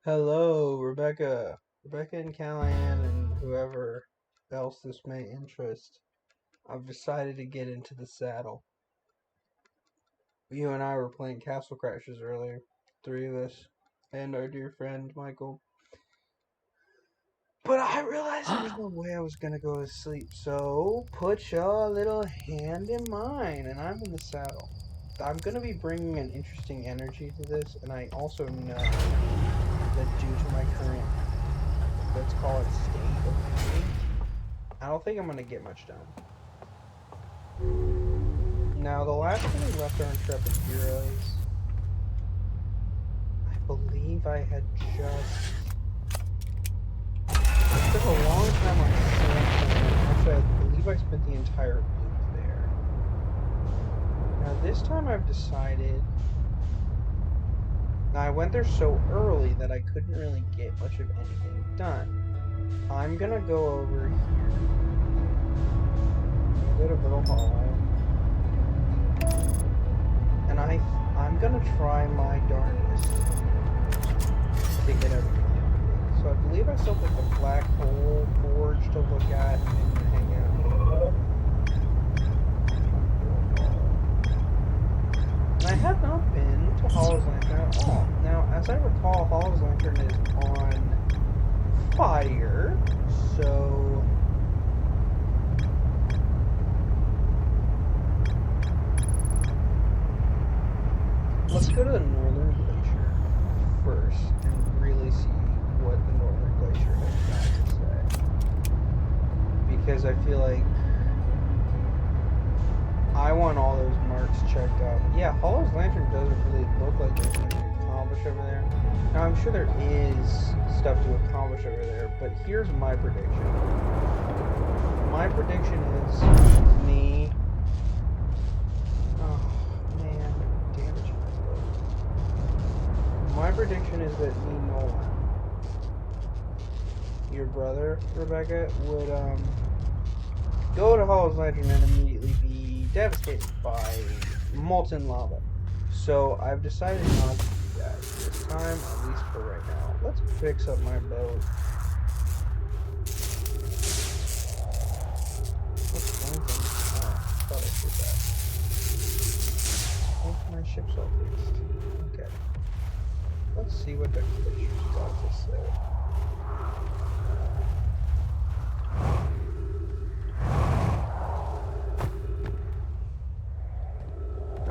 Hello, Rebecca. Rebecca and Callahan and whoever else this may interest. I've decided to get into the saddle. You and I were playing Castle Crashers earlier. Three of us. And our dear friend Michael. But I realized there was no way I was gonna go to sleep, so put your little hand in mine, and I'm in the saddle. I'm gonna be bringing an interesting energy to this, and I also know that due to my current, let's call it state of being, I don't think I'm gonna get much done. Now, the last time we left our intrepid heroes, I believe I had just. It took a long time on Sandstone. Actually, I believe I spent the entire loop there. Now, this time I've decided. Now, I went there so early that I couldn't really get much of anything done. I'm gonna go over here. Go to Brittle Hollow. And I'm gonna try my darndest to get everything done. So I believe I still picked the Black Hole Forge to look at and hang out. And I have not been to Hollow's Lantern at all. Now, as I recall, Hollow's Lantern is on fire, so let's go to the Northern Glacier first and really see what the Northern Glacier has got to say. Because I feel like I want all those marks checked out. Yeah, Hollow's Lantern doesn't really look like there's anything to accomplish over there. Now, I'm sure there is stuff to accomplish over there, but here's my prediction. My prediction is me. Oh, man. Damage. My prediction is that me, Nolan, your brother, Rebecca, would, go to Hollow's Lantern and immediately be devastated by molten lava. So I've decided not to do that this time, at least for right now. Let's fix up my boat. What's going on? Oh, I thought I did that. Oh, my ship's all fixed. Okay. Let's see what the glacier's got to say.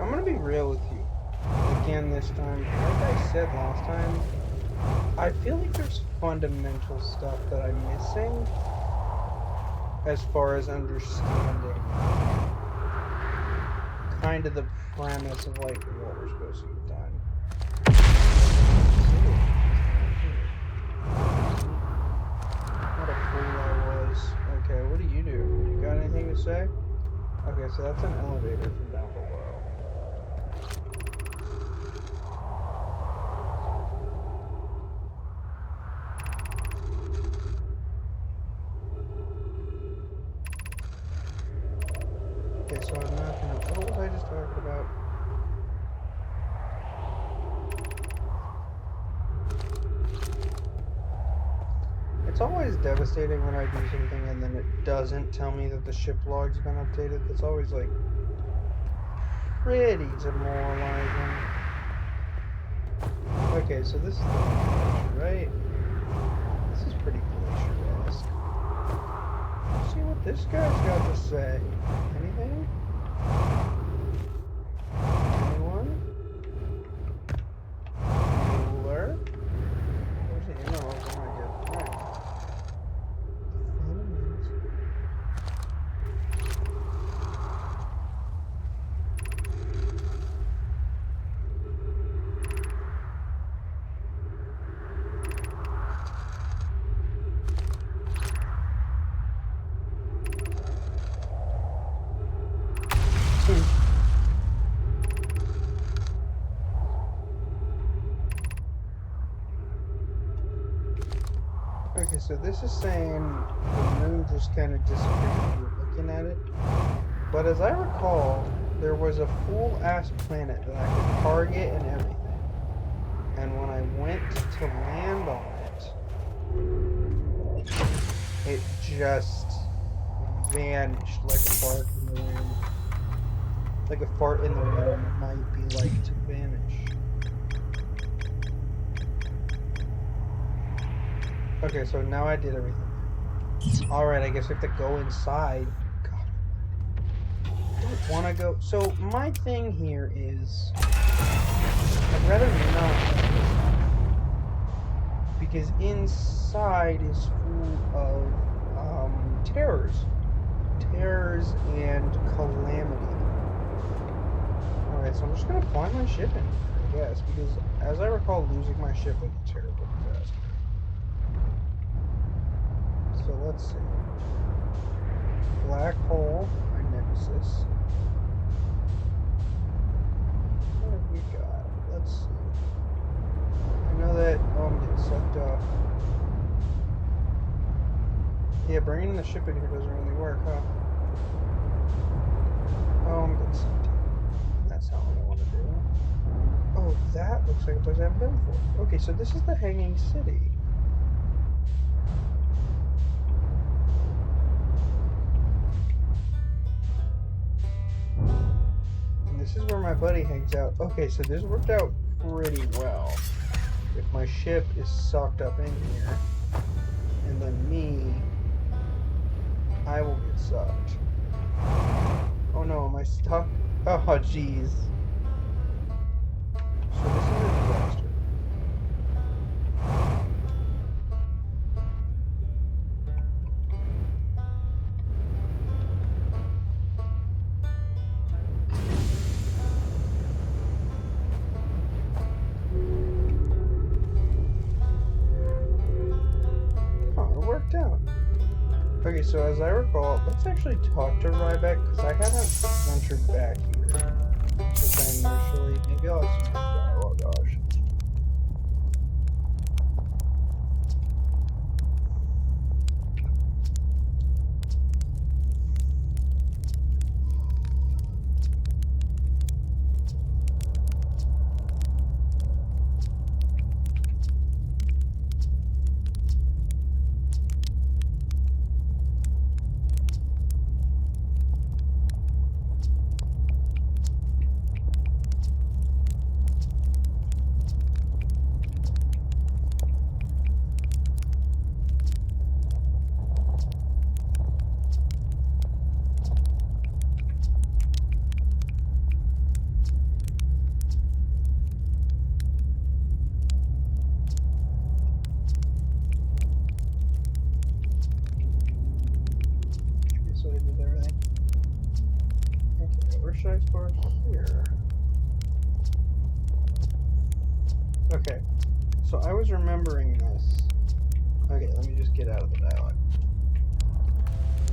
I'm gonna be real with you again this time. Like I said last time, I feel like there's fundamental stuff that I'm missing as far as understanding kind of the premise of like what we're supposed to get done. What a fool I was. Okay, what do? You got anything to say? Okay, so that's an elevator from down below. Okay, so I'm not gonna. What was I just talking about? It's always devastating when I do something and then it doesn't tell me that the ship log's been updated. That's always like pretty demoralizing. Okay, so this is the glacier, right? This is pretty glacier-esque. Let's see what this guy's got to say. Anything? Anyone? Bueller? Where's the ammo over my good friend? Okay, so this is saying the moon just kind of disappeared when you were looking at it. But as I recall, there was a full-ass planet that I could target and everything. And when I went to land just vanished like a fart in the wind. Like a fart in the wind might be like to vanish. Okay, so now I did everything. Alright, I guess we have to go inside. God. I don't want to go. So, my thing here is, I'd rather not. Because inside is full of terrors. Terrors and calamity. Alright, so I'm just going to fly my ship in, I guess. Because, as I recall, losing my ship was a terrible disaster. So let's see. Black hole, my nemesis. What have we got? Let's see. I know that I'm getting sucked up. Yeah, bringing the ship in here doesn't really work, huh? Oh, I'm getting sucked up. That's not what I want to do. Oh, that looks like a place I haven't been before. Okay, so this is the Hanging City. This is where my buddy hangs out. Okay, so this worked out pretty well. If my ship is sucked up in here, and then me, I will get sucked. Oh no, am I stuck? Oh, jeez. So this is a disaster. Out. Okay, so as I recall, let's actually talk to Ryback, because I haven't ventured back here since I initially. Maybe I'll have some dialogue. Oh gosh. So I did everything. Okay, where should I explore here? Okay, so I was remembering this. Okay, let me just get out of the dialogue.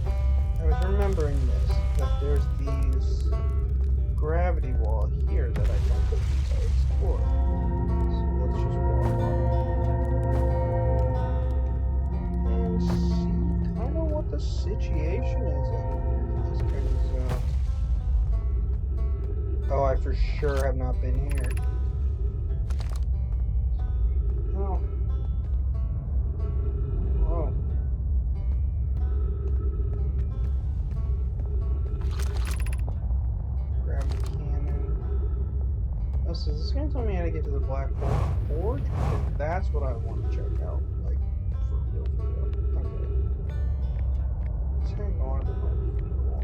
I was remembering this, that there's these gravity wall here that I don't think I explored. So let's just walk on and see kind of what the situation is in this kind of zone. Oh, I for sure have not been here. Oh. Whoa. Gravity cannon. Oh, so is this going to tell me how to get to the Black Hole Forge? Because that's what I want to check out. Like, for real, for real. Okay. Let's hang on to my fuel.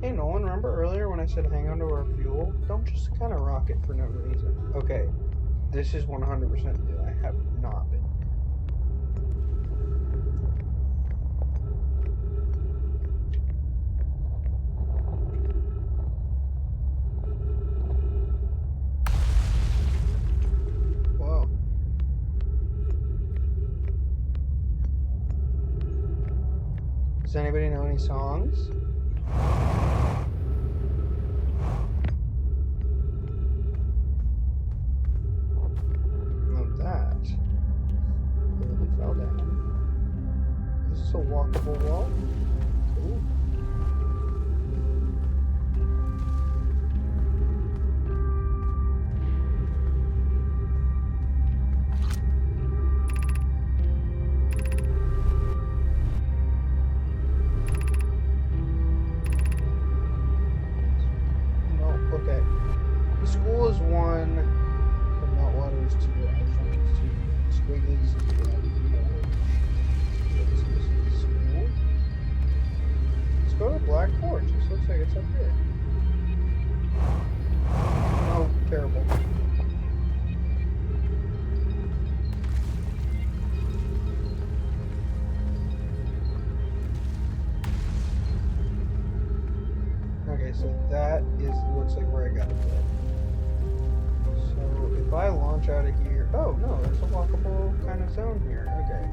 Hey Nolan, remember earlier when I said hang on to our fuel? Don't just kind of rock it for no reason. Okay, this is 100% new. I have not been. Whoa. Does anybody know any songs? A walkable wall. Cool. school is 1. The meltwater is 2. Iceland is 2. Squiggly's 4. So this is the school. Let's go to Black Forge. This looks like it's up here. Oh, terrible. Okay, so that looks like where I gotta go. So if I launch out of here, oh no, there's a walkable kind of zone here. Okay.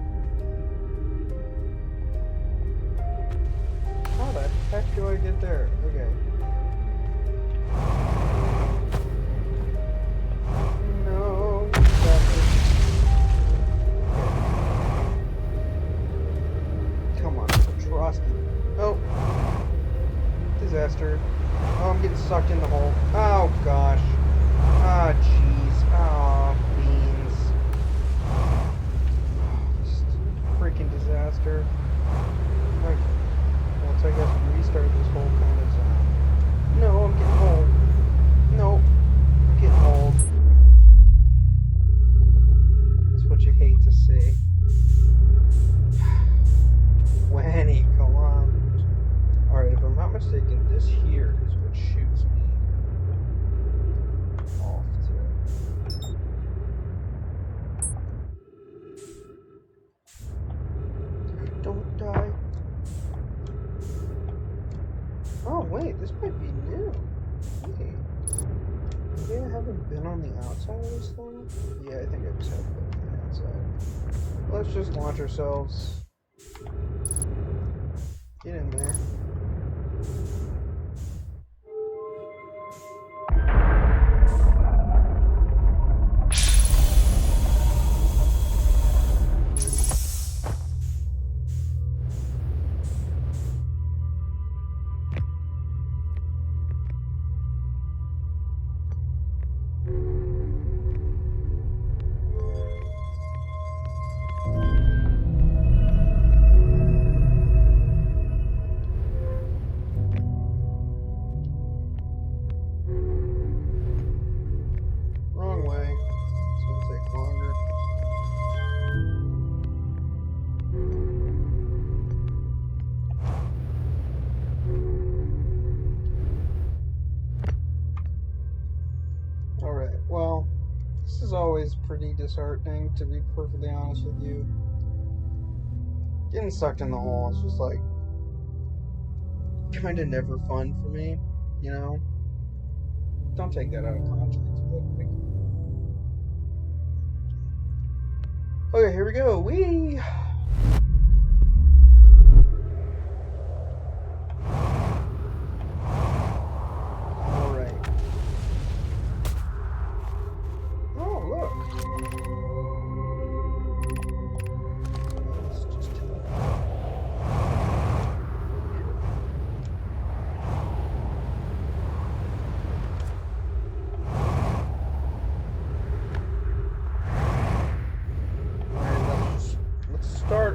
How the heck do I get there? Okay. No. Come on, Petrosky. Oh. Disaster. Oh, I'm getting sucked in the hole. Oh gosh. Ah, jeez. Oh, beans. Just freaking disaster. Okay. Let's, I guess, restart this whole kind of zone. No, I'm getting hold. Nope. I'm getting hold. That's what you hate to see. 20 kilometers. Alright, if I'm not mistaken, this here is what shoots me off to. Don't die. Oh, wait, this might be new. Wait. Maybe I haven't been on the outside of this thing? Yeah, I think I just have been on the outside. Let's just launch ourselves. Get in there. Well, this is always pretty disheartening, to be perfectly honest with you. Getting sucked in the hole is just like kind of never fun for me, you know? Don't take that out of context, but like... Okay, here we go. Whee!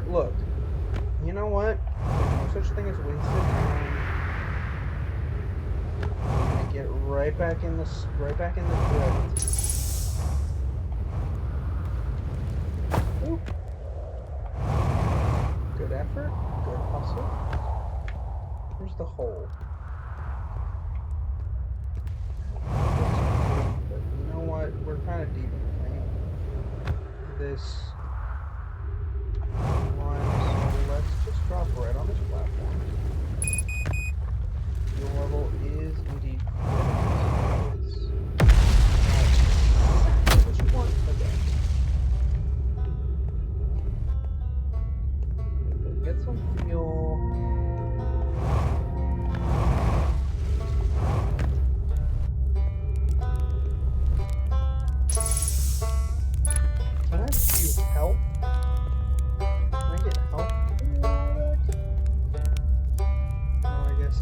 Look, you know what? There's no such thing as wasted time. I'm gonna get right back in the drift. Oop. Good effort, good hustle. Here's the hole. But you know what? We're kind of deep in the thing. This. Let's just drop right on this platform. Your level is indeed what you want again. Get some fuel. Can I give you help?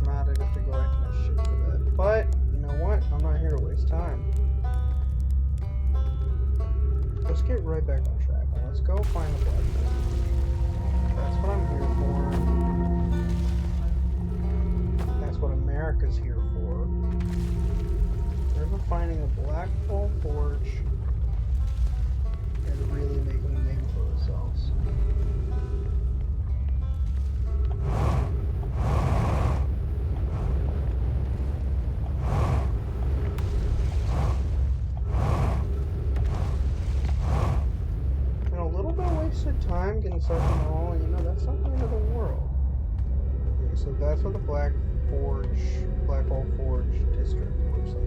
Not, I'd have to go back to my ship for that. But, you know what? I'm not here to waste time. Let's get right back on track. Let's go find the blood. That's what I'm here for. That's what America's here for. remember finding a black hole forge and really making a name for ourselves. And a little bit of wasted time getting such an all, you know, that's not the end of the world. Okay, so that's what the black hole forge district looks like.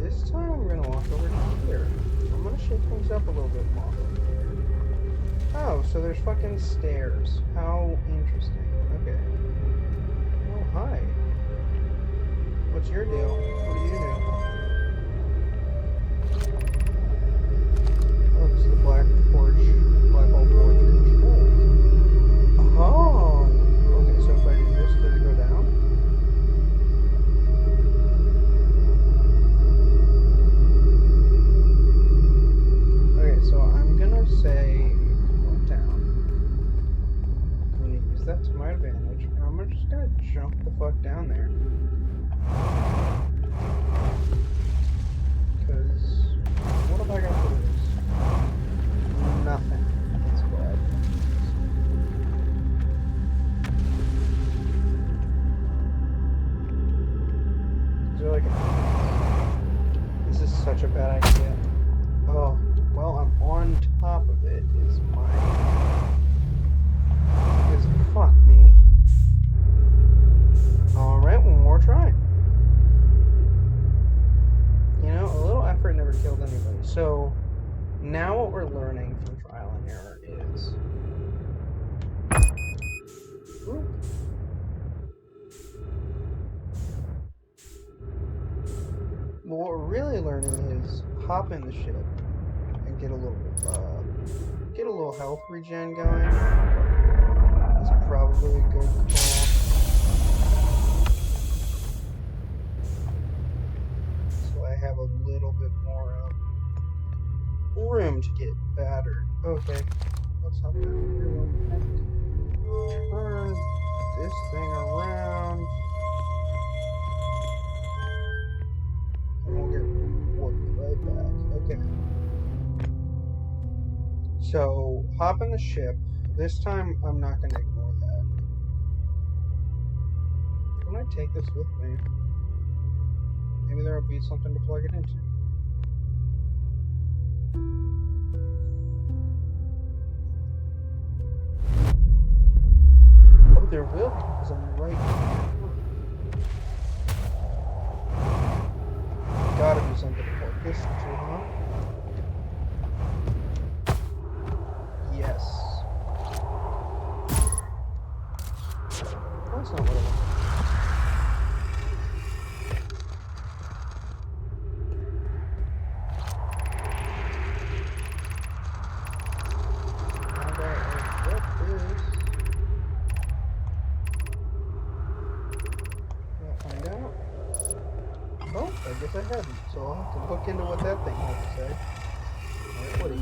This time we're gonna walk over to here. I'm gonna shake things up a little bit more. Oh, so there's fucking stairs. How interesting. Okay. Oh, hi. What's your deal? What do you do? Oh, this is the black hole forge controls. Oh! Okay, so if I do this, does it go down? Okay, so I'm gonna say go down. I'm gonna use that to my advantage. And I'm just gonna jump the fuck down there. Because what have I got to lose? Nothing. That's bad. Is there like a... This is such a bad idea. Oh, well, I'm on top of it is my... Because fuck me. Alright, one more try. You know, a little effort never killed anybody. So, now what we're learning from trial and error is... Ooh. Well, what we're really learning is hop in the ship and get a little health regen going. That's probably a good call. So I have a little bit more room to get battered. Okay, let's hop down here real quick. Turn this thing around. And we'll get warped right back. Okay. So, hop in the ship. This time, I'm not going to ignore that. Can I take this with me? Maybe there will be something to plug it into. Oh, there will, because I'm right here. Gotta be something to plug this into, huh? Yes. That's not what I want. I hadn't, so I'll have to look into what that thing had to say. Alright, what do you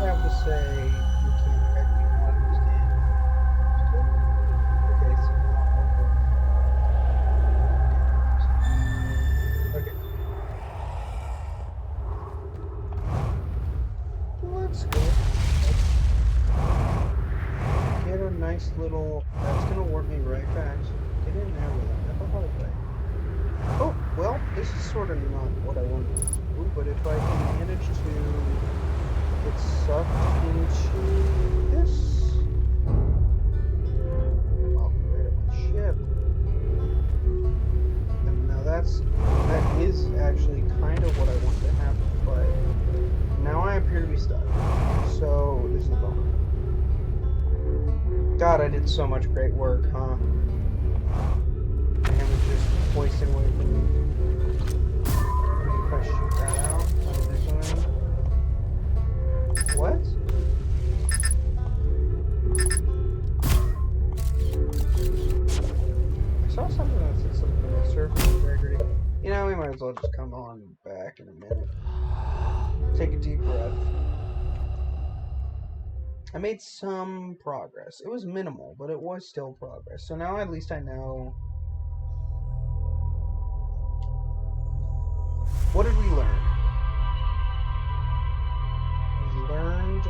have to say? You can't affect me not understand. Okay, so let's go. Get a nice little... That's gonna warp me right back. So get in there with it. That's the whole way. Oh, well, this is sort of not what I wanted to do, but if I can manage to get sucked into this, upgrade my ship, and now that is actually kind of what I want to happen, but now I appear to be stuck, so this is a bummer. God, I did so much great work, huh? And it was just wasted away from me. Maybe if I shoot that out originally. What? I saw something that said something about surface integrity. You know, we might as well just come on back in a minute. Take a deep breath. I made some progress. It was minimal, but it was still progress. So now at least I know What did we learn? We learned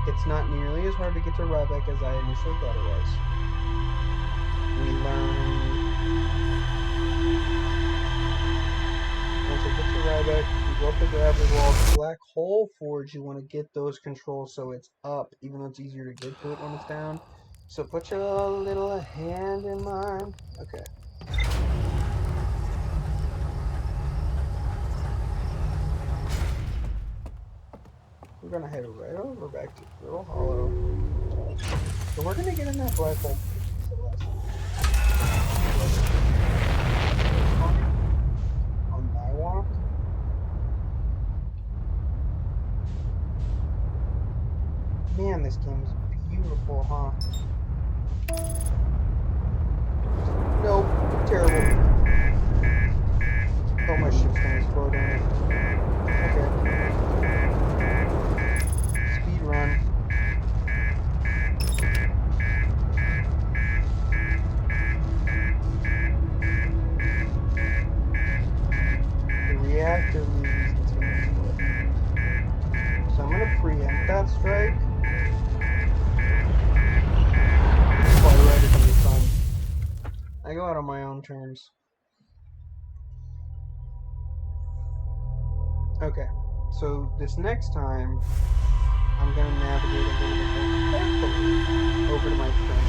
it's not nearly as hard to get to Ryback as I initially thought it was. We learned once I get to Ryback, you go up the gravity wall. Black Hole Forge, you want to get those controls so it's up, even though it's easier to get to it when it's down. So put your little hand in mine. Okay. We're gonna head right over back to Grill Hollow. So we're gonna get in that Black Hole Forge. On my walk. Man, this game is beautiful, huh? Nope, terrible. Oh, my ship's gonna explode on it. Okay. Speed run. The reactor means it's gonna explode. So I'm gonna preempt that strike. Fly right into the sun. I go out on my own terms. Okay, so this next time, I'm going to navigate a little bit more carefully over to my friend.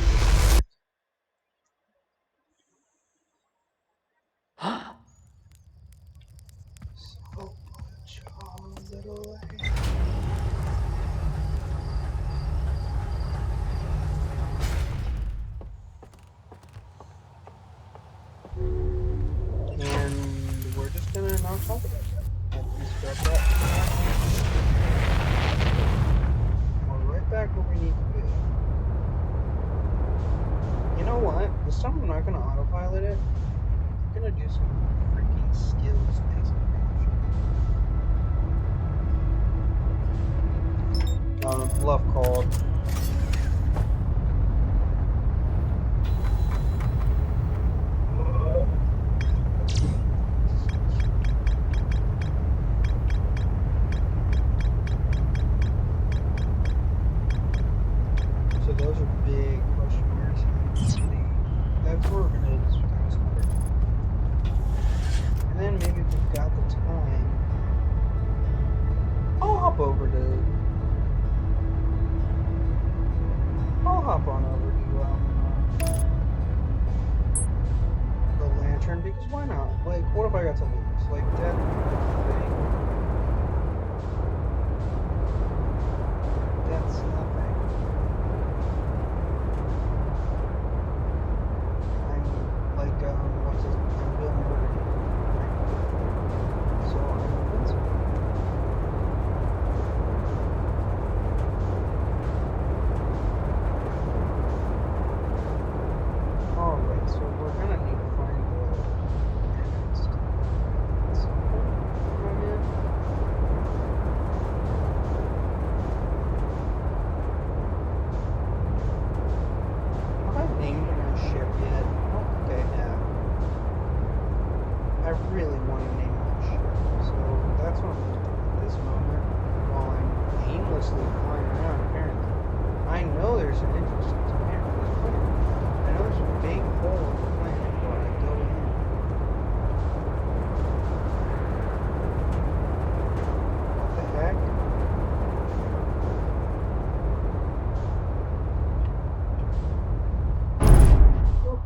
So put your little hand. And we're just going to not talk about that. And scrap that. We're right back where we need to be. You know what? This time I'm not going to autopilot it. I'm going to do some freaking skills-based information. Bluff called. So those are big question marks. That's where we're gonna just kind of start. And then maybe if we've got the time, I'll hop on over to the lantern, because why not? Like, what if I got to lose? Like, that thing. That's nothing. I'm like, what's his name? I'm Bill Murray. So I'm invincible. Alright, so we're gonna need to find the next something come in. Have I named my ship yet? I don't think I have. I really want to name my ship, so that's what I'm doing at this moment while I'm aimlessly flying around apparently. I know there's an interesting planet on this planet. I know there's a big hole in the planet where I go in. What the heck? Oh.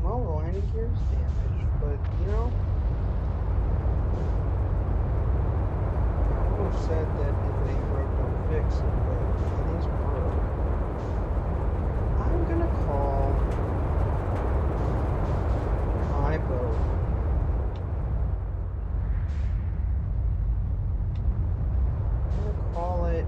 Well, the landing gear's damaged, but you know, I almost said that if it ain't broke, don't fix it, but it is broke. I'm gonna call my boat I'm gonna call it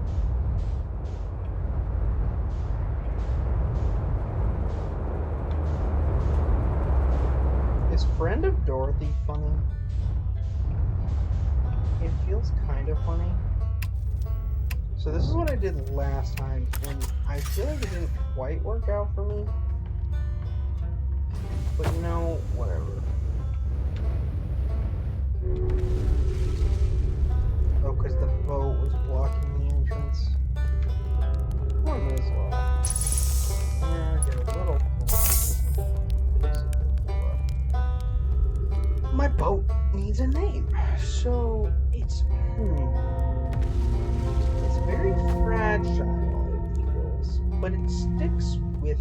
Is Friend of Dorothy funny? It feels kind of funny. So this is what I did last time, and I feel like it didn't quite work out for me. But you know, whatever. So it's it's very fragile, it feels, but it sticks with.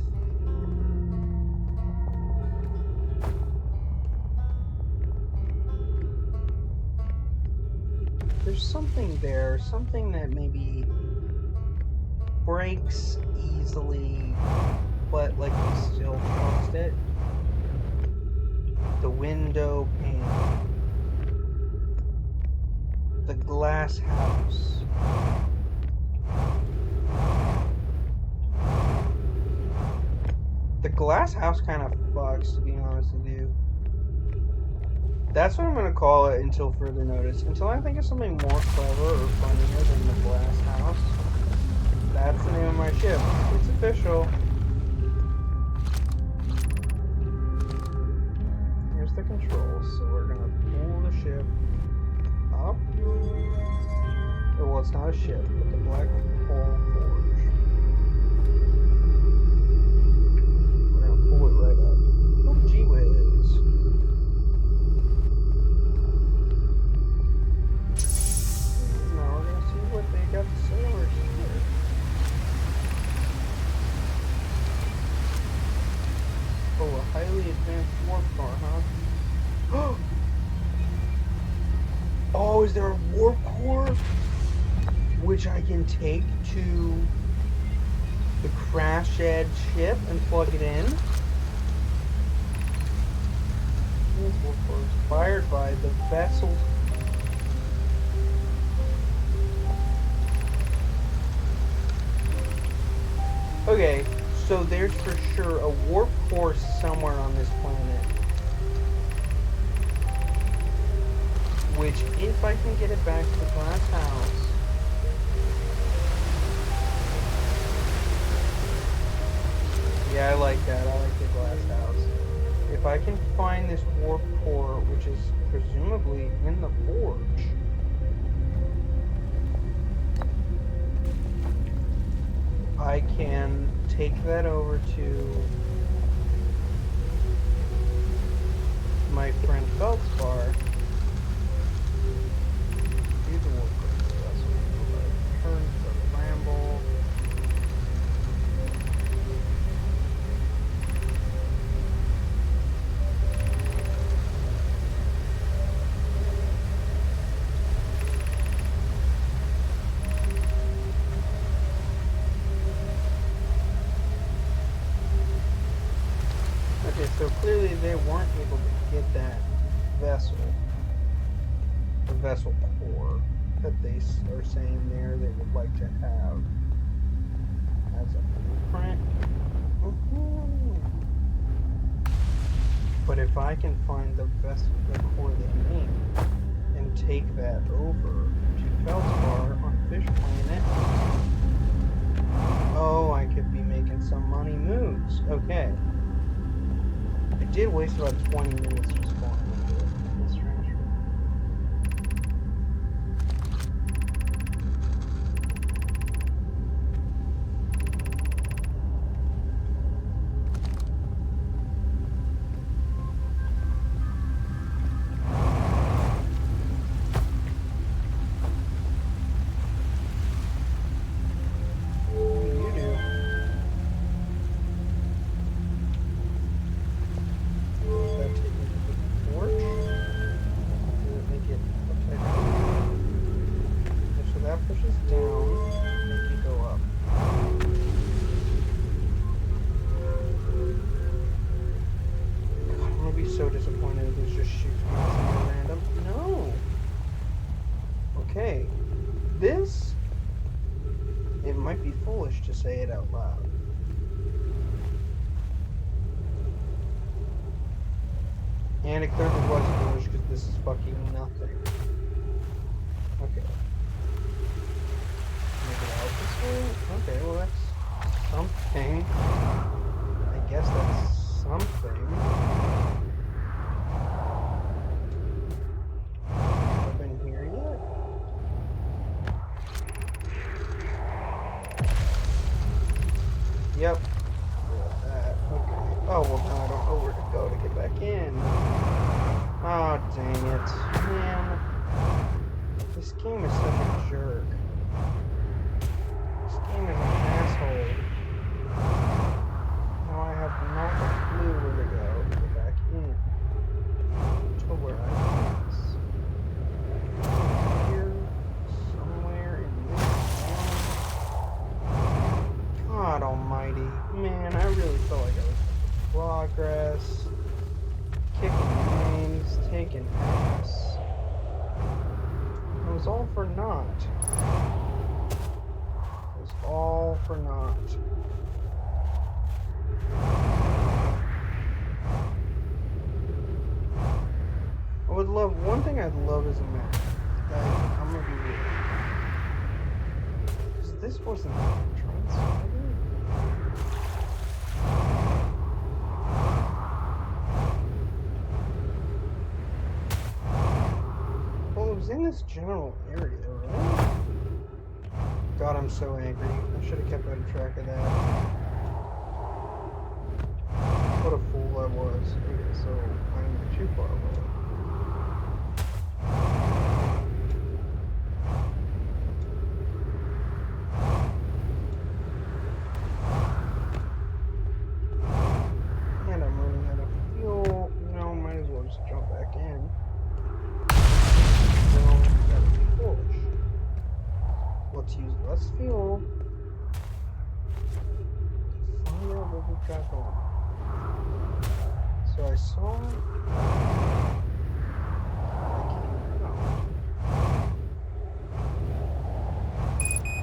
There's something there, something that maybe breaks easily, but like you still trust it. The window pane, the glass house. The glass house kind of fucks, to be honest with you. That's what I'm going to call it until further notice. Until I think of something more clever or funnier than the glass house. That's the name of my ship. It's official. Here's the controls. So we're going to pull the ship up. Oh, well, it's not a ship, but the Black Hole Forge. We're going to pull it right up. Oh, gee whiz. Now we're going to see what they got to say over here. Oh, a highly advanced warp core, huh? Oh, is there a warp core? Which I can take to the Crash Edge ship and plug it in? This warp core is fired by the vessel. Okay, so there's for sure a warp core somewhere on this planet. Which, if I can get it back to the glass house... Yeah, I like that. I like the glass house. If I can find this warp core, which is presumably in the forge... I can take that over to my friend Feldspar. Use the warp core. That's what I return to the ramble. So clearly they weren't able to get that vessel, the vessel core that they are saying there they would like to have as a blueprint. But if I can find the vessel, the core they need, and take that over to Feldspar on Fish Planet, oh, I could be making some money moves. Okay. I did waste about 20 minutes just going into this transfer. So disappointed it was just shooting something random. No! Okay. This... It might be foolish to say it out loud. And it clearly was foolish because this is fucking nothing. Okay. Make it out this way? Okay, well that's something. I guess that's something. Yep. Okay. Oh, well, now I don't know where to go to get back in. Oh, dang it. Man. This game is such a jerk. This game is an asshole. Now I have not a clue where to go to get back in. To where I was. Here, somewhere in this one. God almighty. Man, I really felt like I was making progress. Kicking names, taking ass. It was all for naught. It was all for naught. I would love, one thing I'd love is a map. I'm gonna be real. Because this wasn't Transformer. Well, it was in this general area, right? God, I'm so angry. I should have kept better track of that. What a fool I was. Okay, so I'm too far away. And I'm running out of fuel. No, might as well just jump back in. No, that would be foolish. Let's use less fuel. Find out what we've got going. So I saw.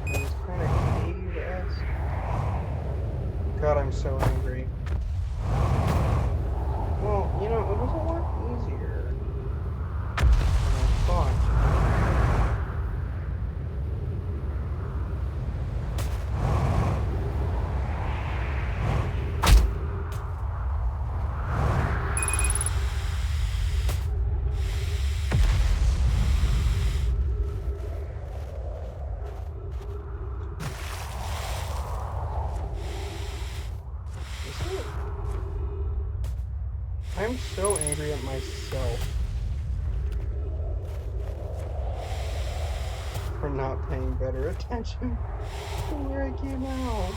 It was kind of cave-esque. God, I'm so angry. Well, you know, it was a lot easier than I thought. I'm so angry at myself for not paying better attention to where I came out.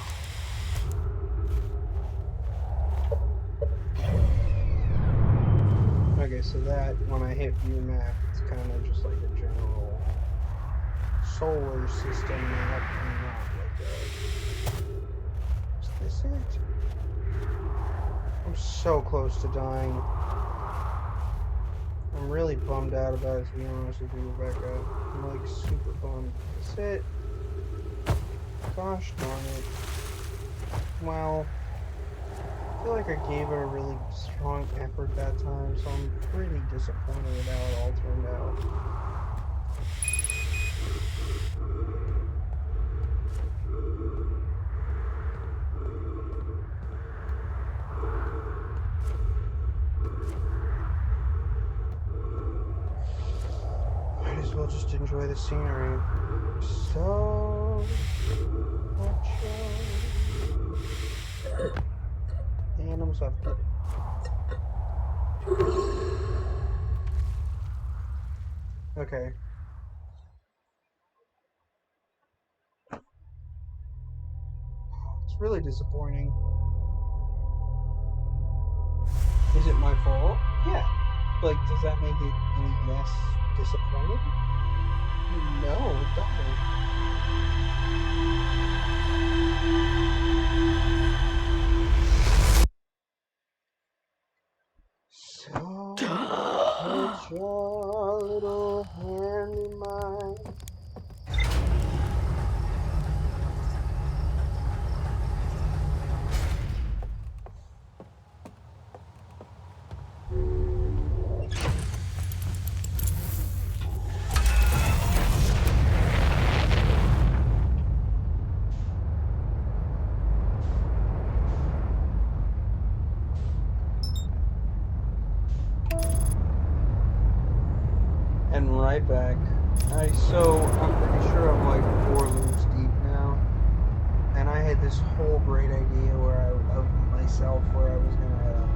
Okay, so that, when I hit view map, it's kind of just like a general solar system map, and not like a... Is this it? I'm so close to dying. I'm really bummed out about it, to be honest with you, Rebecca. I'm like super bummed. That's it. Gosh darn it. Well, I feel like I gave it a really strong effort that time, so I'm pretty disappointed with how it all turned out. We'll just enjoy the scenery. So much animals up there. Okay. It's really disappointing. Is it my fault? Yeah. Like, does that make it any less disappointing? No, it doesn't. So, put your little hand in mine. And right back. I'm pretty sure I'm like 4 loops deep now. And I had this whole great idea of myself where I was gonna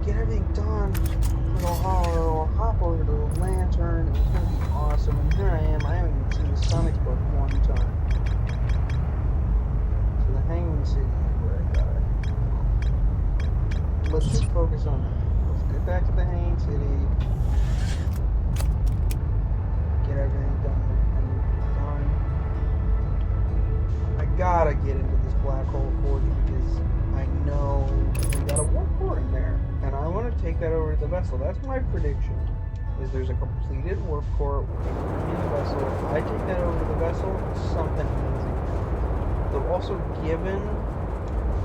get everything done. Little hopper, little lantern. It was gonna be awesome. And here I am. I haven't take that over to the vessel. That's my prediction. Is there's a completed warp core in the vessel. I take that over to the vessel, something amazing. Though also, given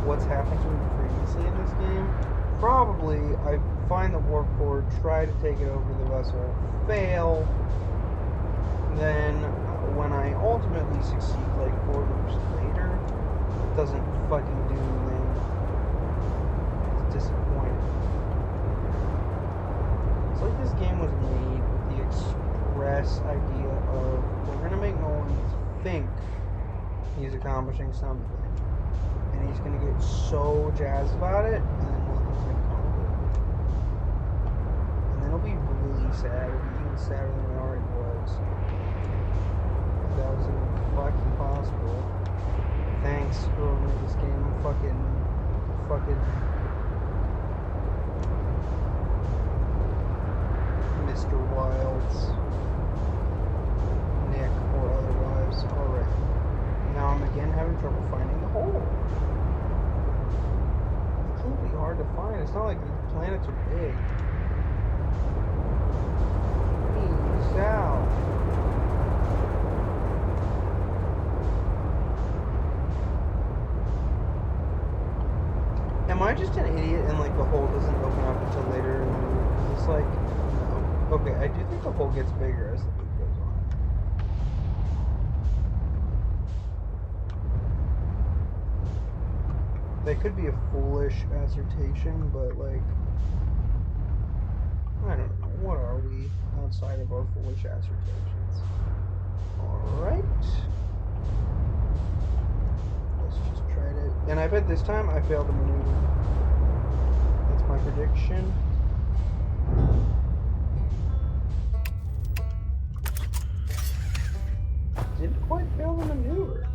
what's happened to me previously in this game, probably I find the warp core, try to take it over to the vessel, fail, then when I ultimately succeed like 4 loops later, it doesn't fucking do anything. It's disappointing. It's like this game was made with the express idea of we're gonna make Nolan think he's accomplishing something. And he's gonna get so jazzed about it, and then nothing's gonna come of it. And then it'll be really sad. It'll be even sadder than it already was. That was even fucking possible. Thanks, whoever made this game. Fucking Mr. Wilds, Nick, or otherwise. Alright. Now I'm again having trouble finding the hole. It can't be hard to find. It's not like the planets are big. Peace out. Am I just an idiot and like the hole doesn't open up until later in the loop? It's like, no. Okay, I do think the hole gets bigger as the loop goes on. That could be a foolish assertion, but like, I don't know. What are we outside of our foolish assertions? Alright. Let's just try to... And I bet this time I failed the maneuver. That's my prediction. Didn't quite fail the maneuver.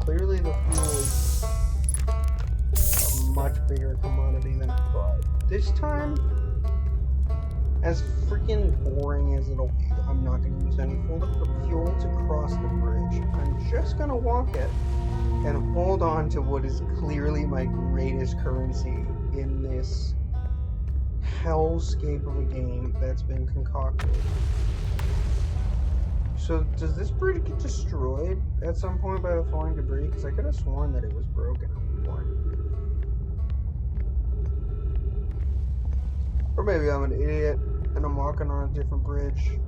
Clearly the fuel is a much bigger commodity than I thought. This time, as freaking boring as it'll be, I'm not going to use any fuel to cross the bridge. I'm just going to walk it and hold on to what is clearly my greatest currency in this hellscape of a game that's been concocted. So, does this bridge get destroyed at some point by the falling debris? Because I could have sworn that it was broken at one point. Or maybe I'm an idiot and I'm walking on a different bridge.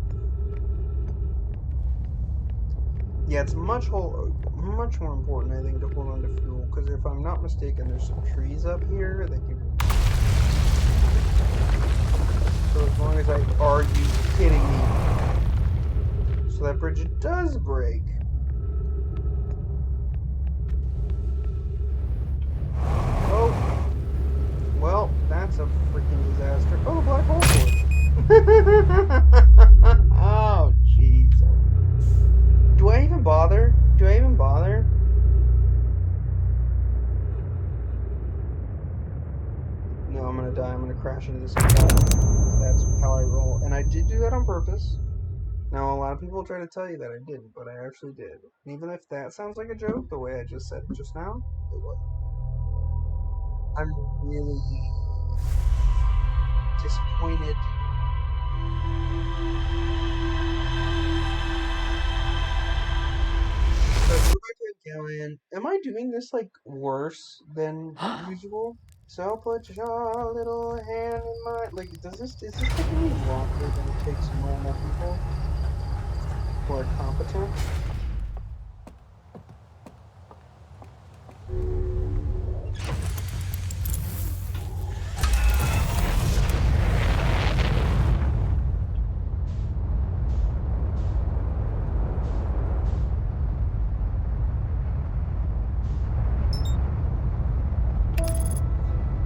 Yeah, it's much more important, I think, to hold on to fuel. Because if I'm not mistaken, there's some trees up here that can... So as long as are you kidding me? So that bridge does break. Oh. Well, that's a freaking disaster. Oh, the black hole core. Oh, jeez. Do I even bother? Do I even bother? No, I'm gonna die. I'm gonna crash into this guy. Because that's how I roll. And I did do that on purpose. Now, a lot of people try to tell you that I didn't, but I actually did. And even if that sounds like a joke, the way I just said it just now, it was. I'm really disappointed. So, go back to Galleon. Am I doing this, like, worse than usual? So, put your little hand in mine. Like, is this taking me longer than it takes normal people? Who are competent.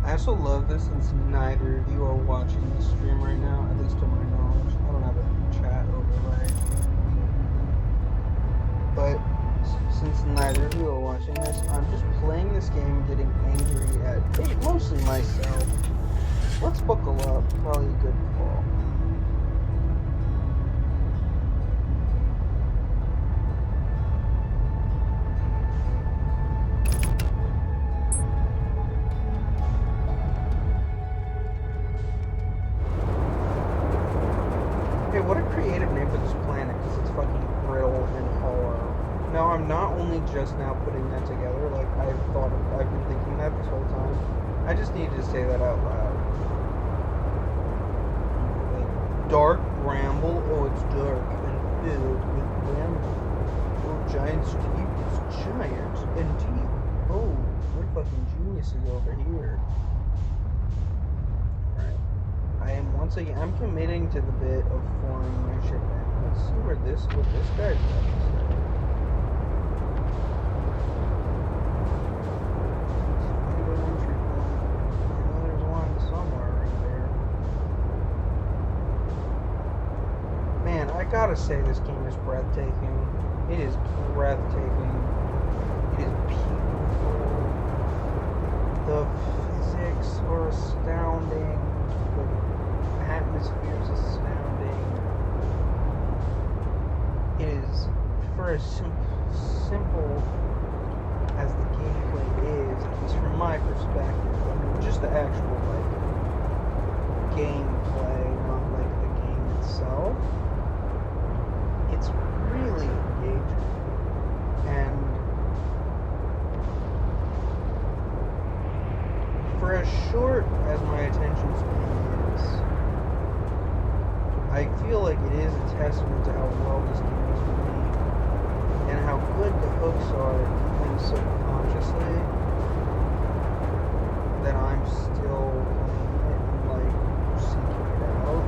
I also love this since neither of you are watching this stream right now, at least to my knowledge. I don't have a chat overlay. But since neither of you are watching this, I'm just playing this game, getting angry at mostly myself Let's buckle up. Probably a good fall. Hey, what a creative name for this planet, because it's fucking brittle and hollow. Now, I'm not only just now putting that together, like, I've been thinking that this whole time. I just needed to say that out loud. Like, dark bramble, oh, it's dark and filled with bramble. Oh, giant steep, it's giant and deep. Oh, we're fucking geniuses over here. I'm committing to the bit of flying my ship in. Let's see what this guy's got to say. Find an entry point. I know there's one somewhere right there. Man, I gotta say this game is breathtaking. It is breathtaking. It is beautiful. The physics are astounding. The atmosphere is astounding. It is, for as simple as the gameplay is, at least from my perspective, I mean, just the actual, like, gameplay, not, like, the game itself, it's really engaging. And for as short as my attention span is, I feel like it is a testament to how well this game is made and how good the hooks are, even subconsciously, that I'm still playing it and, like, seeking it out.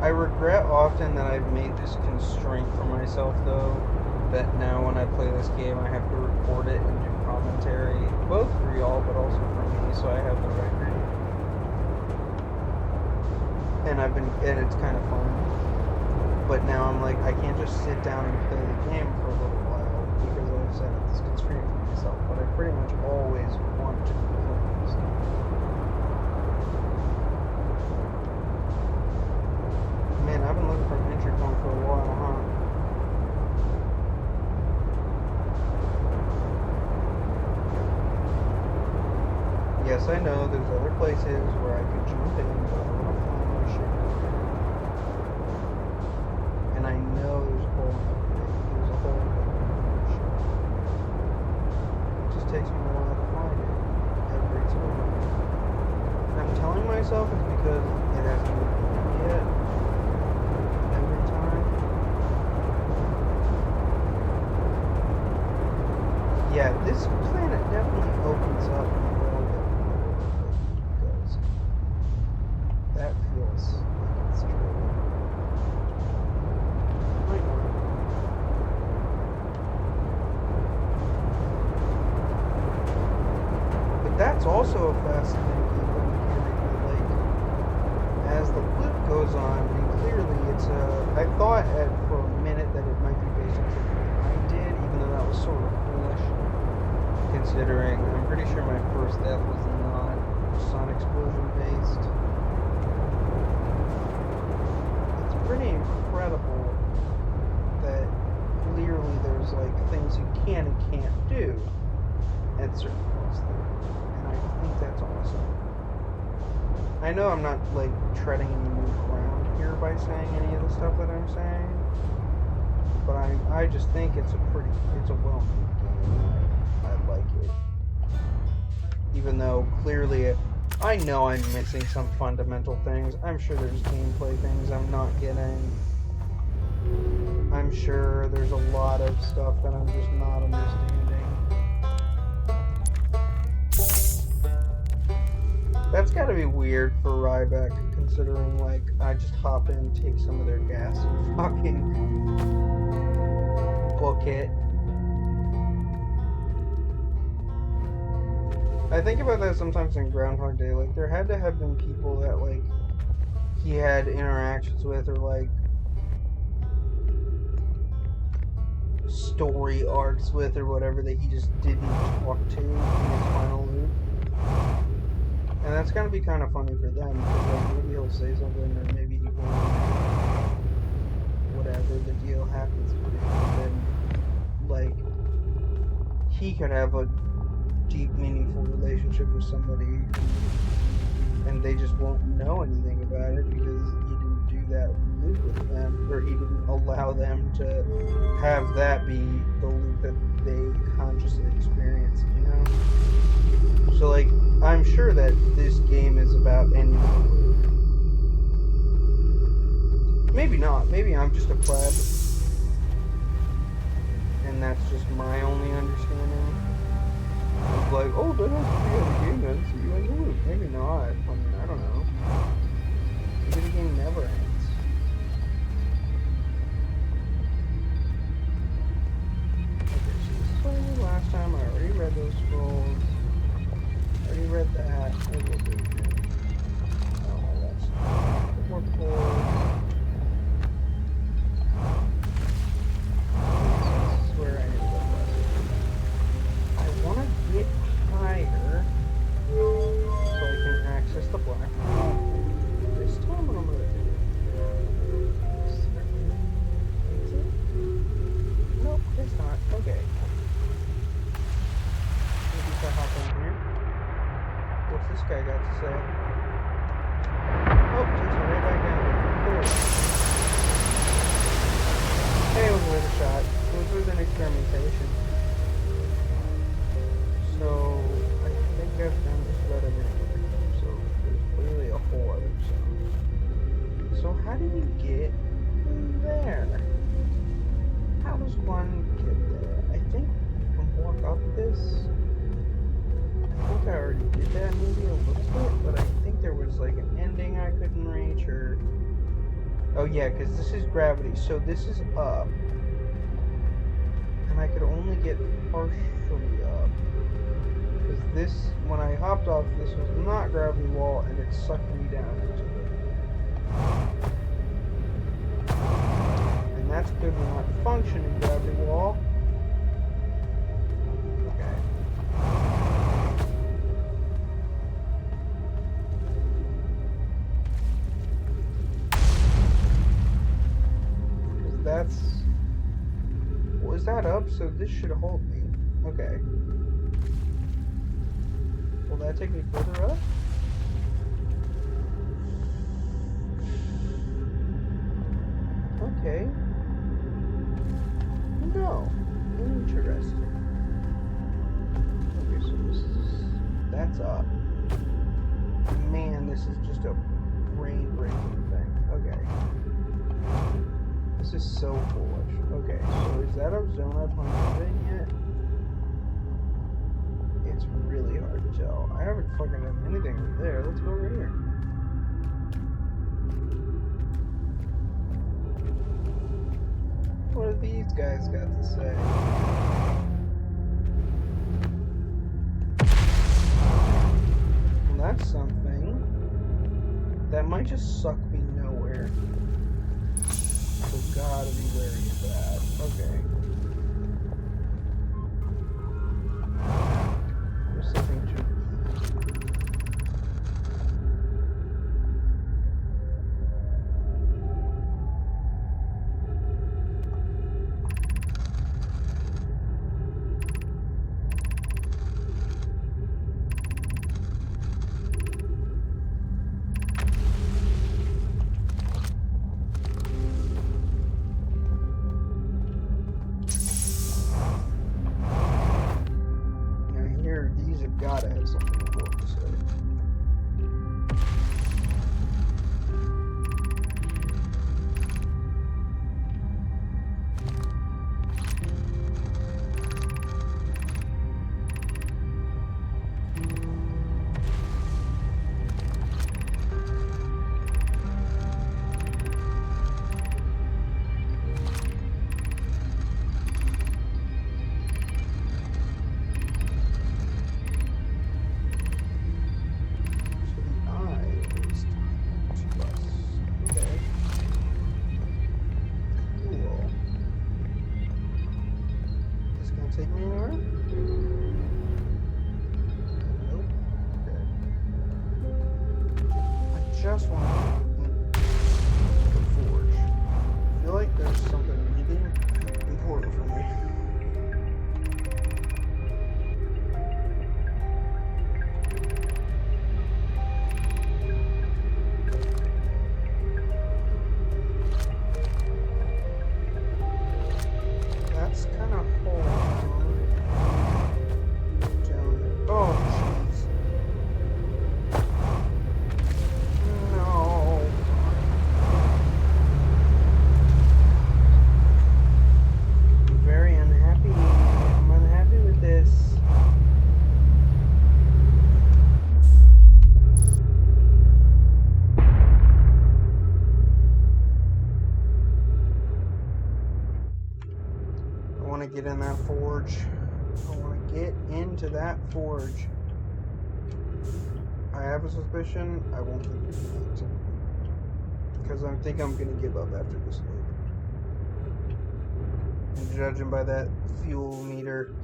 I regret often that I've made this constraint for myself, though, that now when I play this game I have to record it and do commentary, both for y'all but also for me, so I have the record. And it's kind of fun. But now I'm like, I can't just sit down and play the game for a little while because I've set this constraint for myself. But I pretty much always want to play this game. Man, I've been looking for an entry point for a while, huh? Yes, I know there's other places where I could jump in, but I want to find my ship. And I know there's a hole in the ship. It just takes me a while to find it every time. And I'm telling myself it's because it hasn't been done yet. Every time. Yeah, this planet definitely opens up. That feels like it's true. Might not. But that's also a fascinating gameplay mechanic. Like, as the loop goes on, and clearly it's I thought for a minute that it might be based on something I did, even though that was sort of foolish. Considering, I'm pretty sure my first death was not sun explosion based. Pretty incredible that clearly there's like things you can and can't do at certain points there, and I think that's awesome. I know I'm not like treading any new ground here by saying any of the stuff that I'm saying, but I just think it's a well-made game. I like it, even though clearly I know I'm missing some fundamental things. I'm sure there's gameplay things I'm not getting. I'm sure there's a lot of stuff that I'm just not understanding. That's gotta be weird for Ryback, considering, like, I just hop in, take some of their gas, and fucking book it. I think about that sometimes in Groundhog Day. Like, there had to have been people that, like, he had interactions with, or, like, story arcs with, or whatever, that he just didn't talk to in his final loop. And that's gonna be kind of funny for them, because like maybe he'll say something, or maybe he won't. Whatever the deal happens to be, then like he could have a deep, meaningful relationship with somebody, and they just won't know anything about it because he didn't do that loop with them, or he didn't allow them to have that be the loop that they consciously experienced, you know? So, like, I'm sure that this game is about ending the loop. Maybe not. Maybe I'm just a pleb, and that's just my only understanding. It's like, oh, there has to be a game that ends you in the loop. Maybe not. I mean, I don't know. Maybe the game never ends. Okay, so this is what I did last time. I already read those scrolls. I already read that. Maybe we'll do it again. Oh, that's more cool. This is where I ended up last. I want to get higher so I can access the black hole. This time what I'm going to do is it? Nope, it's not. Okay. Maybe if I hop in here. What's this guy got to say? Oh, takes me right back down there. Cool. Hey, it was worth a shot. It was an experimentation. So, I think I've done just about everything. So, there's clearly a whole other zone. So, how do you get there? How does one get there? I think you can walk up this. I think I already did that maybe a little bit, but I think there was like an ending I couldn't reach, or... Oh yeah, because this is gravity, so this is up. And I could only get partially up. Because this, when I hopped off, this was not gravity wall, and it sucked me down into it. And that's good when not functioning gravity wall. That's... Was that up? So this should hold me. Okay. Will that take me further up? Okay. No. Interesting. Okay, so this is... That's up. Man, this is just a brain-breaking thing. Okay. This is so foolish. Okay, so is that a zone I've hunted in yet? It's really hard to tell. I haven't fucking done anything over there. Let's go over here. What have these guys got to say? Well, that's something. That might just suck me nowhere. So gotta be wary of that. Okay. There's something to eat. Gotta have something important to say. Take me anywhere? Nope. just want to the forge. I feel like there's something really important for me. That's kind of hole. Oh, jeez. No. I'm very unhappy. I'm unhappy with this. I want to get in that forge. I want to get into that forge. I have a suspicion I won't keep doing it. Because I think I'm going to give up after this loop. And judging by that fuel meter,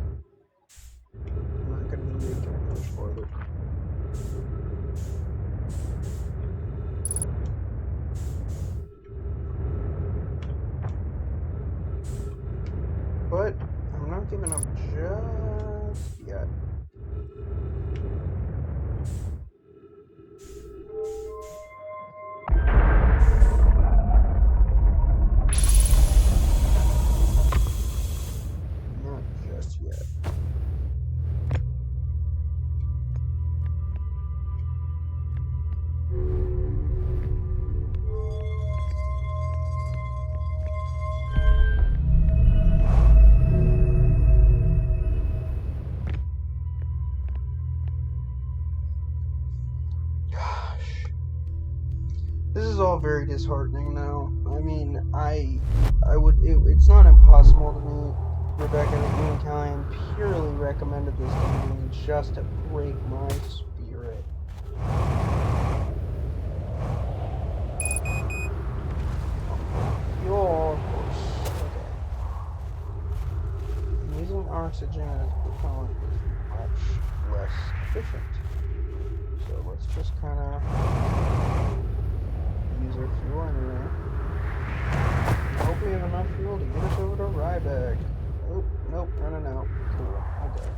I'm not going to be making it much farther. But I'm not giving up just yet. Not just yet. This is all very disheartening now. I mean, it's not impossible to me. Rebecca and Callian purely recommended this to me just to break my spirit. Fuel, of course. Okay. Using oxygen as propellant is much less efficient. So let's just kind of use our fuel anyway. I hope we have enough fuel to get us over to Ryback. Oh, nope, running out. Cool, okay.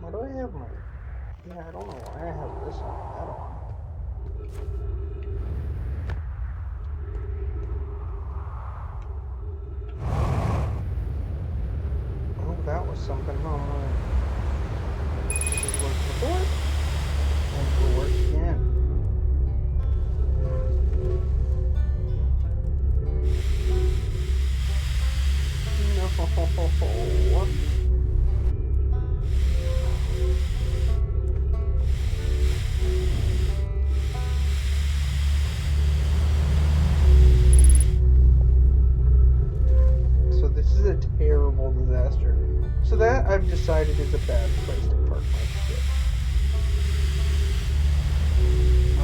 Why do I have my... Yeah, I don't know why I have this on. That on. That was something, huh? Did it work before? And it worked again. No. So this is a terrible disaster. So that, I've decided, is a bad place to park my ship. I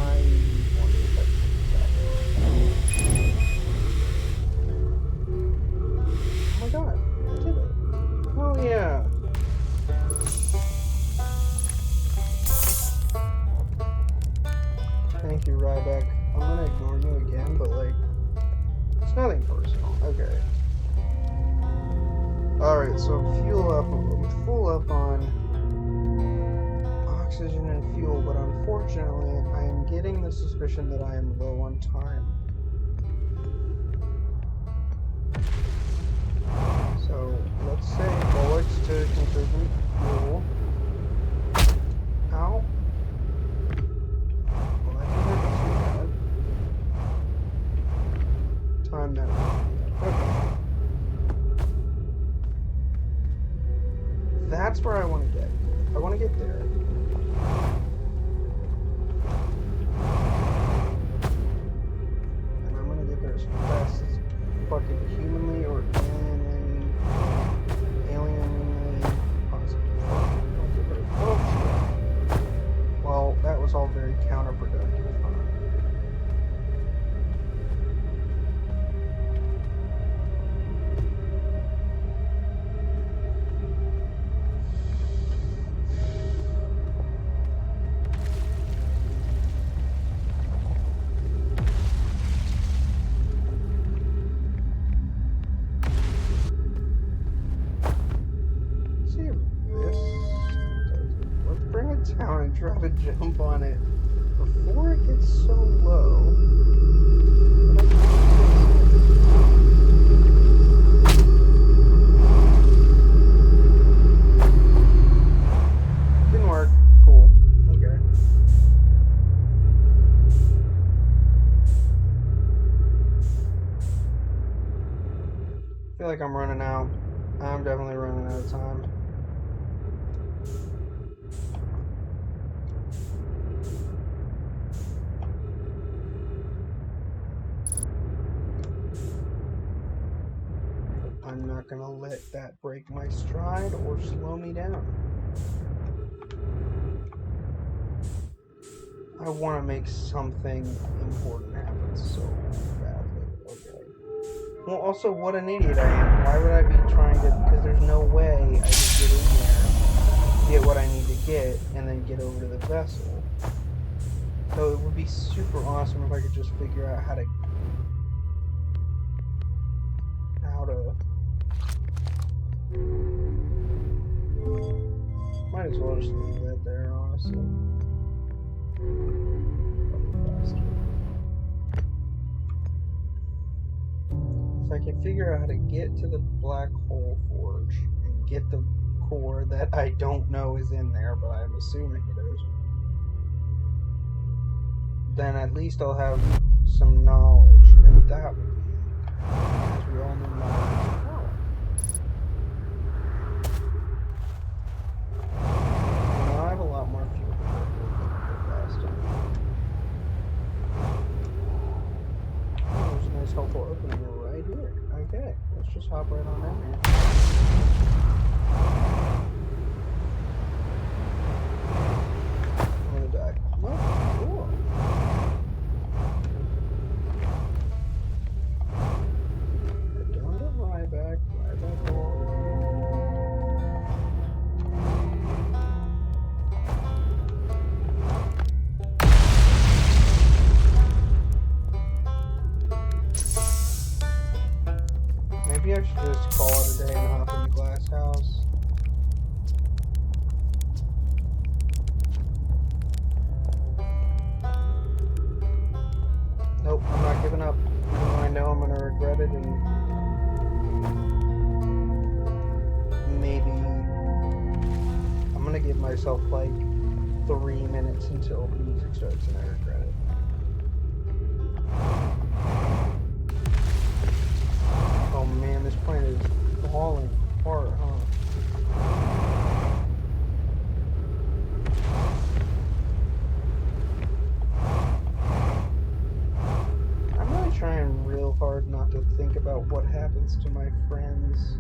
wonder if I can do that. Oh my god, I did it. Oh yeah. Thank you, Ryback. I'm gonna ignore you again, but like, it's nothing personal. Okay. Alright, so I'm full up on oxygen and fuel, but unfortunately, I am getting the suspicion that I am low on time. So, let's say bullets to contribute fuel. Ow. Well, that didn't hurt too bad. Time management. Okay. That's where I want to get. I want to get there. And I'm going to get there as fast as fucking humanly or alienly possible. Oh, shit. Well, that was all very counterproductive, huh? down and try to jump on it before it gets so low. Didn't work. Cool. Okay. I feel like I'm running out. I'm definitely running out of time. I'm not gonna let that break my stride or slow me down. I want to make something important happen so badly. Okay. Well, also, what an idiot I am. Why would I be trying to... Because there's no way I could get in there, get what I need to get, and then get over to the vessel. So it would be super awesome if I could just figure out how to... Might as well just leave that there, honestly. If I can figure out how to get to the Black Hole Forge and get the core that I don't know is in there, but I'm assuming it is, then at least I'll have some knowledge, and that would be, because we all need knowledge. Now I have a lot more fuel than last time. There's a nice helpful opening right here. Okay, let's just hop right on in here. I'm gonna die. Nope, cool. Down to Ryback Hall. Maybe I should just call it a day and hop in the glass house. Nope, I'm not giving up. Even though I know I'm gonna regret it, and maybe I'm gonna give myself like 3 minutes until the music starts and I regret it. Oh man, this planet is falling apart, huh? I'm really trying real hard not to think about what happens to my friends.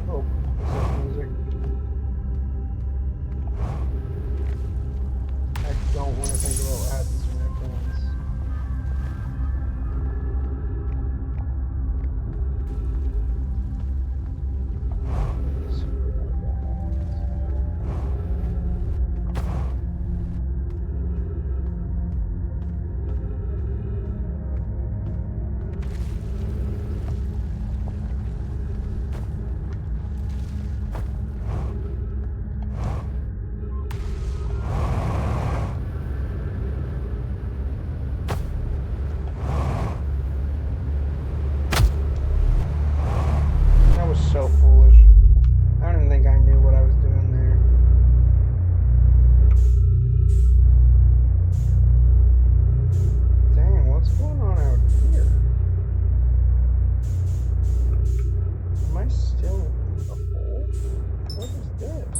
Oh, is that music? I don't want to think about what happens to my friends. So foolish. I don't even think I knew what I was doing there. Dang, what's going on out here? Am I still in the hole? What is this?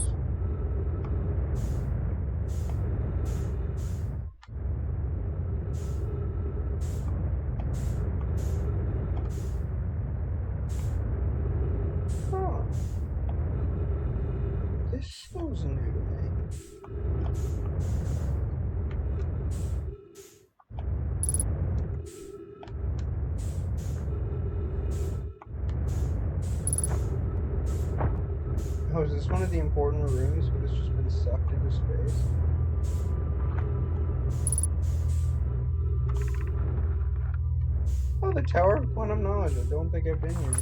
This feels new to me. Oh, is this one of the important rooms, but it's just been sucked into space? Oh, the Tower of Quantum Knowledge. I don't think I've been here.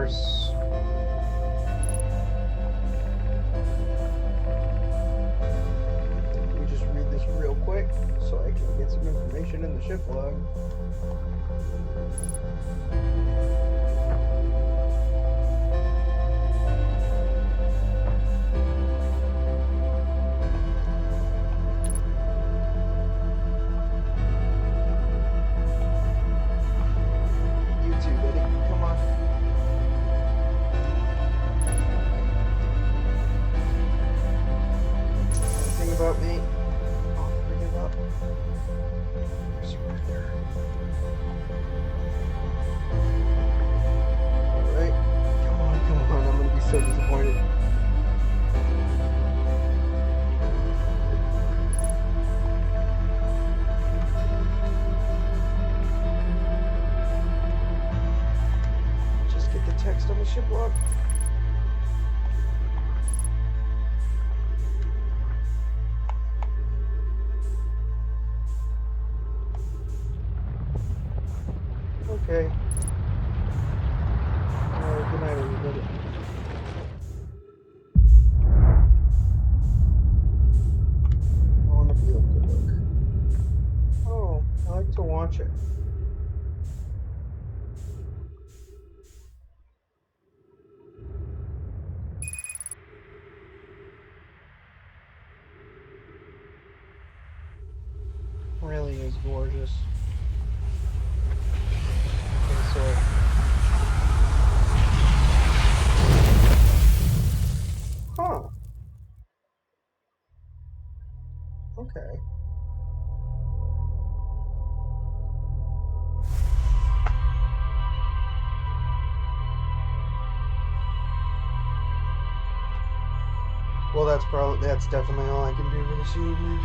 course. Let me just read this real quick so I can get some information in the ship log. About me. Oh, forgive up. There's you right there. Alright. Come on, come on. I'm gonna be so disappointed. Just get the text on the ship log. Okay. Good night, everybody. I want to feel good look. Oh, I like to watch it. Really is gorgeous. Okay, so okay. Well, that's definitely all I can do for this evening.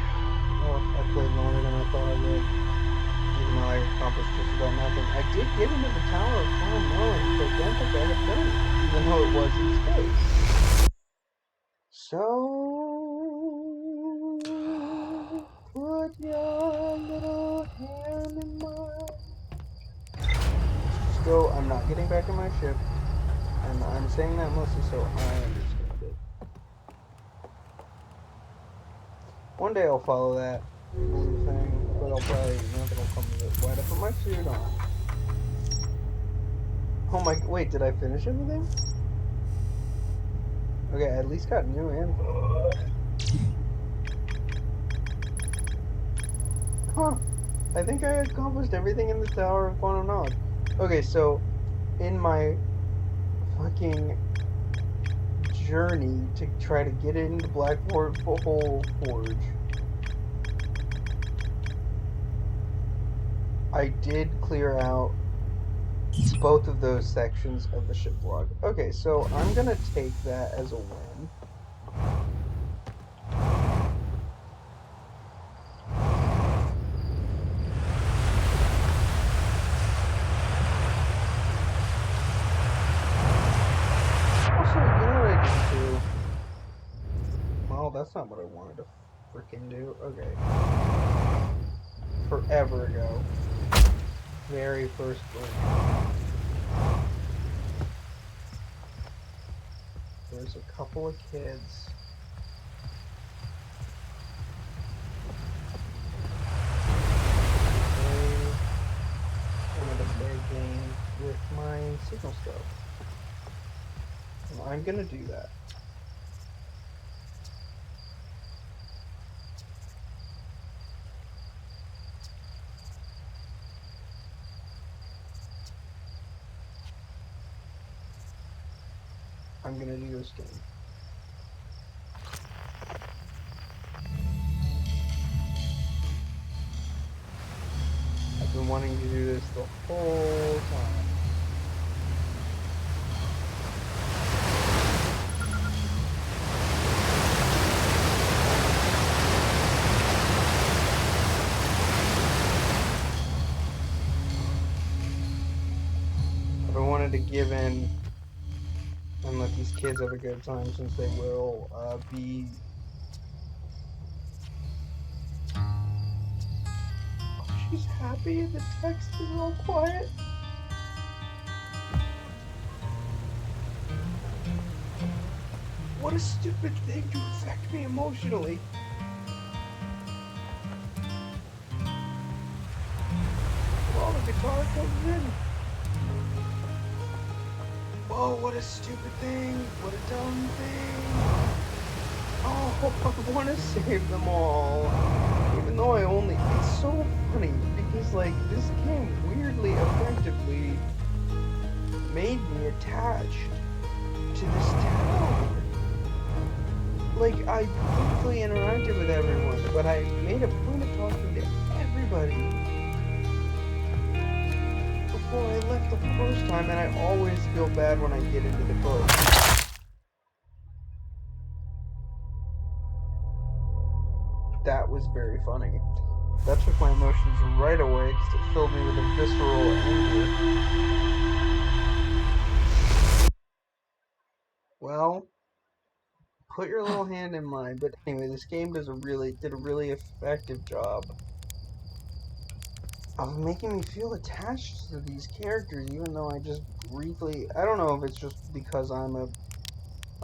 Oh, I played longer than I thought I would. Even though I accomplished just about nothing. I did get into the Tower of Calm Knowledge, which I don't think I had done, even though it was in space. So, put your little hand in mine. Just go. I'm not getting back in my ship, and I'm saying that mostly so I understand it. One day I'll follow that blue thing, but I'll probably nothing will come of it. Why'd I put my suit on? Oh my, wait, did I finish everything? Okay, I at least got new info. Huh. I think I accomplished everything in the Tower of Quantum Knowledge. Okay, so in my fucking journey to try to get into Black Hole Forge, I did clear out both of those sections of the ship log. Okay, so I'm gonna take that as a win. Also, you know what I did too? Well, that's not what I wanted to freaking do. Okay. Forever ago. Very first one. There's a couple of kids. They wanted to play a game with my signal stuff. Well, I'm gonna do that. I'm gonna do this game. I've been wanting to do this the whole time. I've been wanting to give in and let these kids have a good time, since they will be... Oh, she's happy. The text is all quiet. What a stupid thing to affect me emotionally. Well, the guitar comes in. Whoa, what a stupid thing. What a dumb thing. Oh, I want to save them all. Even though I only... It's so funny, because, like, this game weirdly, effectively made me attached to this town. Like, I briefly interacted with everyone, but I made a point of talking to everybody before I left the first time, and I always feel bad when I get into the book. That was very funny. That took my emotions right away because it filled me with a visceral anger. Well, put your little hand in mine. But anyway, this game did a really effective job of making me feel attached to these characters, even though I just briefly... I don't know if it's just because I'm a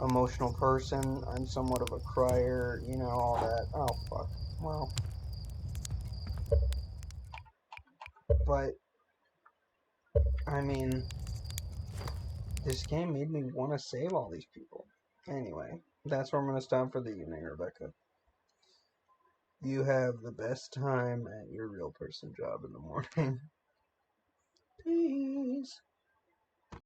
emotional person. I'm somewhat of a crier, you know, all that. Oh, fuck. Well, but, I mean, this game made me want to save all these people. Anyway, that's where I'm going to stop for the evening, Rebecca. You have the best time at your real person job in the morning. Peace.